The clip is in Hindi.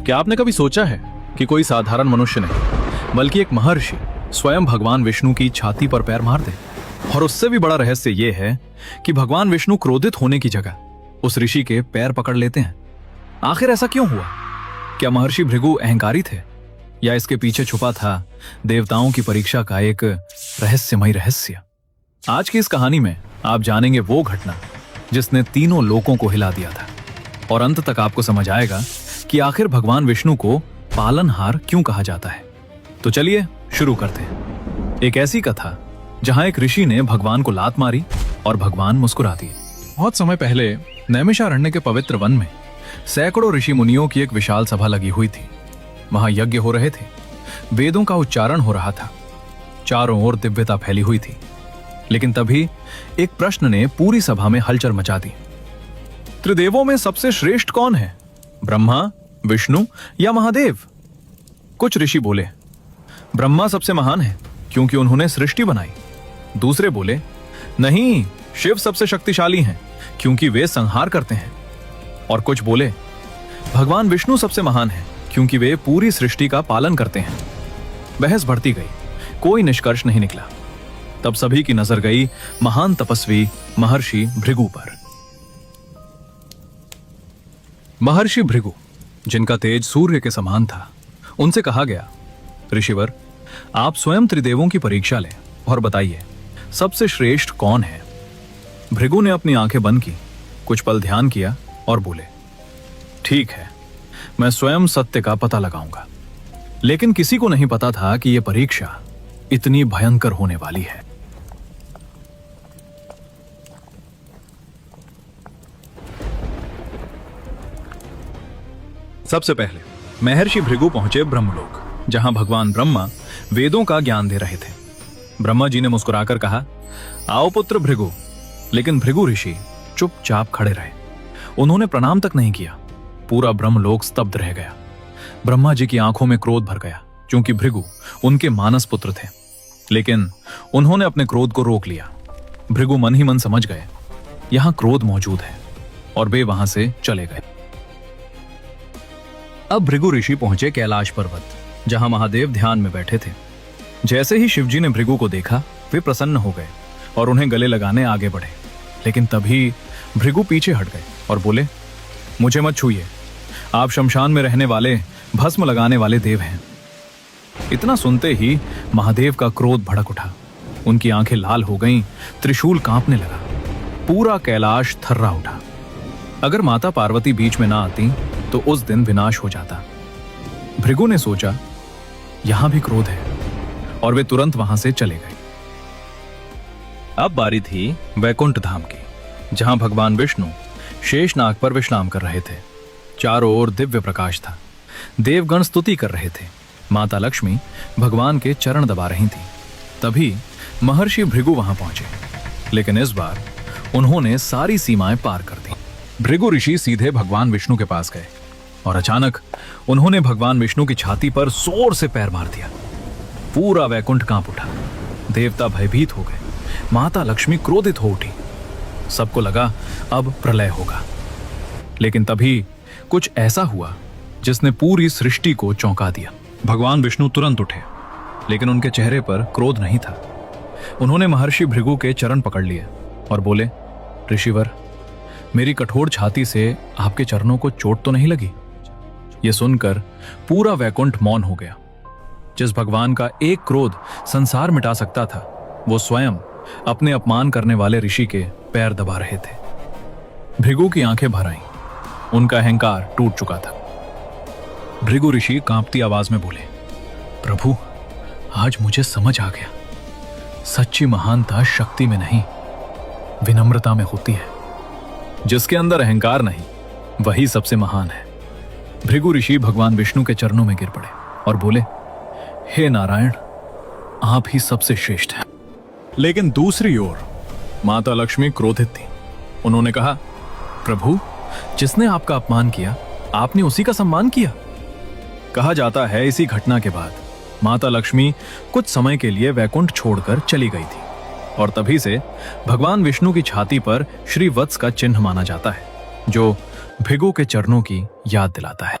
क्या आपने कभी सोचा है कि कोई साधारण मनुष्य नहीं बल्कि एक महर्षि स्वयं भगवान विष्णु की छाती पर पैर मार दे? और उससे भी बड़ा रहस्य यह है कि भगवान विष्णु क्रोधित होने की जगह उस ऋषि के पैर पकड़ लेते हैं। आखिर ऐसा क्यों हुआ? क्या महर्षि भृगु अहंकारी थे या इसके पीछे छुपा था देवताओं की परीक्षा का एक रहस्यमय रहस्य? आज की इस कहानी में आप जानेंगे वो घटना जिसने तीनों लोकों को हिला दिया था, और अंत तक आपको समझ आएगा कि आखिर भगवान विष्णु को पालनहार क्यों कहा जाता है। तो चलिए शुरू करते हैं। एक ऐसी कथा जहां एक ऋषि ने भगवान को लात मारी और भगवान मुस्कुरा दिए। बहुत समय पहले नैमिषारण्य के पवित्र वन में सैकड़ों ऋषि मुनियों की एक विशाल सभा लगी हुई थी। वहां यज्ञ हो रहे थे, वेदों का उच्चारण हो रहा था, चारों ओर दिव्यता फैली हुई थी। लेकिन तभी एक प्रश्न ने पूरी सभा में हलचल मचा दी। त्रिदेवों में सबसे श्रेष्ठ कौन है, ब्रह्मा, विष्णु या महादेव? कुछ ऋषि बोले ब्रह्मा सबसे महान है क्योंकि उन्होंने सृष्टि बनाई। दूसरे बोले नहीं, शिव सबसे शक्तिशाली हैं क्योंकि वे संहार करते हैं। और कुछ बोले भगवान विष्णु सबसे महान है क्योंकि वे पूरी सृष्टि का पालन करते हैं। बहस बढ़ती गई, कोई निष्कर्ष नहीं निकला। तब सभी की नजर गई महान तपस्वी महर्षि भृगु पर। महर्षि भृगु, जिनका तेज सूर्य के समान था, उनसे कहा गया, ऋषिवर, आप स्वयं त्रिदेवों की परीक्षा लें और बताइए सबसे श्रेष्ठ कौन है। भृगु ने अपनी आंखें बंद की, कुछ पल ध्यान किया और बोले, ठीक है, मैं स्वयं सत्य का पता लगाऊंगा। लेकिन किसी को नहीं पता था कि यह परीक्षा इतनी भयंकर होने वाली है। सबसे पहले महर्षि भृगु पहुंचे ब्रह्मलोक, जहां भगवान ब्रह्मा वेदों का ज्ञान दे रहे थे। ब्रह्मा जी ने मुस्कुराकर कहा, आओ पुत्र भृगु। लेकिन भृगु ऋषि चुपचाप खड़े रहे। उन्होंने प्रणाम तक नहीं किया। पूरा ब्रह्मलोक स्तब्ध रह गया। ब्रह्मा जी की आंखों में क्रोध भर गया क्योंकि भृगु उनके मानस पुत्र थे। लेकिन उन्होंने अपने क्रोध को रोक लिया। भृगु मन ही मन समझ गए यहां क्रोध मौजूद है, और वे वहां से चले गए। अब भृगु ऋषि पहुंचे कैलाश पर्वत, जहां महादेव ध्यान में बैठे थे। जैसे ही शिवजी ने भृगु को देखा, वे प्रसन्न हो गए और उन्हें गले लगाने आगे बढ़े। लेकिन तभी भृगु पीछे हट गए और बोले, मुझे मत छूइए, आप शमशान में रहने वाले भस्म लगाने वाले देव हैं। इतना सुनते ही महादेव का क्रोध भड़क उठा। उनकी आंखें लाल हो गईं, त्रिशूल कांपने लगा, पूरा कैलाश थर्रा उठा। अगर माता पार्वती बीच में ना आती तो उस दिन विनाश हो जाता। भृगु ने सोचा यहां भी क्रोध है, और वे तुरंत वहां से चले गए। अब बारी थी वैकुंठ धाम की, जहां भगवान विष्णु शेषनाग पर विश्राम कर रहे थे। चारों ओर दिव्य प्रकाश था। देवगण स्तुति कर रहे थे। माता लक्ष्मी भगवान के चरण दबा रही थी। तभी महर्षि भृगु वहां पहुंचे, लेकिन इस बार उन्होंने सारी सीमाएं पार कर दी। भृगु ऋषि सीधे भगवान विष्णु के पास गए और अचानक उन्होंने भगवान विष्णु की छाती पर जोर से पैर मार दिया। पूरा वैकुंठ कांप उठा। देवता भयभीत हो गए। माता लक्ष्मी क्रोधित हो उठी। सबको लगा अब प्रलय होगा। लेकिन तभी कुछ ऐसा हुआ जिसने पूरी सृष्टि को चौंका दिया। भगवान विष्णु तुरंत उठे, लेकिन उनके चेहरे पर क्रोध नहीं था। उन्होंने महर्षि भृगु के चरण पकड़ लिए और बोले, ऋषिवर, मेरी कठोर छाती से आपके चरणों को चोट तो नहीं लगी? यह सुनकर पूरा वैकुंठ मौन हो गया। जिस भगवान का एक क्रोध संसार मिटा सकता था, वो स्वयं अपने अपमान करने वाले ऋषि के पैर दबा रहे थे। भृगु की आंखें भर आईं। उनका अहंकार टूट चुका था। भृगु ऋषि कांपती आवाज में बोले, प्रभु, आज मुझे समझ आ गया, सच्ची महानता शक्ति में नहीं, विनम्रता में होती है। जिसके अंदर अहंकार नहीं, वही सबसे महान है। भृगु ऋषि भगवान विष्णु के चरणों में गिर पड़े और बोले, हे नारायण, आप ही सबसे श्रेष्ठ हैं। लेकिन दूसरी ओर माता लक्ष्मी क्रोधित थी। उन्होंने कहा, प्रभु, जिसने आपका अपमान किया, आपने उसी का सम्मान किया। कहा जाता है इसी घटना के बाद माता लक्ष्मी कुछ समय के लिए वैकुंठ छोड़कर चली गई थी, और तभी से भगवान विष्णु की छाती पर श्री वत्स का चिन्ह माना जाता है, जो भृगु के चरणों की याद दिलाता है।